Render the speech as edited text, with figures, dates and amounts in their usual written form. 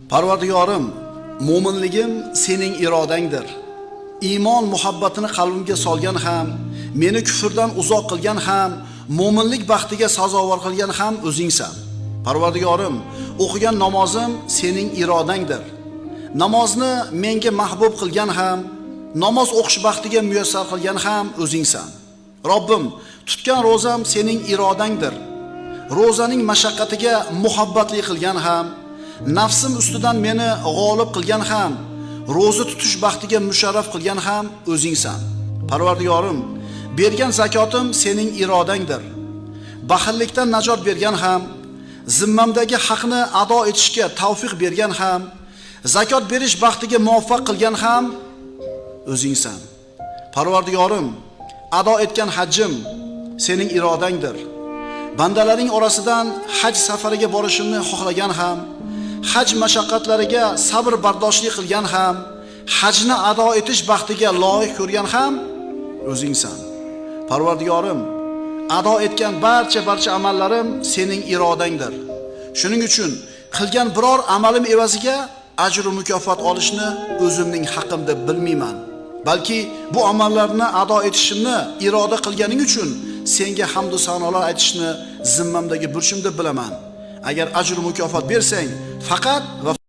Parvardigorim, mo'minligim sening irodangdir. Iymon muhabbatini qalbimga solgan ham, meni kufrdan uzoq qilgan ham, mo'minlik baxtiga sazovor qilgan ham o'zingsan. Parvardigorim, o'qigan namozim sening irodangdir. Namozni menga mahbub qilgan ham, namoz o'qish baxtiga muyassar qilgan ham o'zingsan. Robbim, tutgan ro'zam sening irodangdir. Ro'zaning mashaqqatiga muhabbatli qilgan ham, nafsim ustidan meni g'olib qilgan ham, ro'za tutish baxtiga musharraf qilgan ham o'zingsan. Parvardigorim, bergan zakotim sening irodangdir. Baxillikdan najot bergan ham, zimmamdagi haqni ado etishga tavfiq bergan ham, zakot berish baxtiga muvaffaq qilgan ham o'zingsan. Parvardigorim, ado etgan hajjim sening irodangdir. Bandalaring orasidan haj safariga borishimni xohlagan ham, haj mashaqqatlariga sabr bardoshlik qilgan ham, hajni ado etish baxtiga loyiq ko'rgan ham o'zingsan. Parvardigorim, ado etgan barcha amallarim sening irodangdir. Shuning uchun qilgan biror amalim evaziga ajr va mukofot olishni o'zimning haqqim deb bilmayman. Balki bu amallarni ado etishimni iroda qilganing uchun senga hamd va sanolar aytishni zimmamdagi burchim deb bilaman. Agar ajr va mukofot bersang, faqat va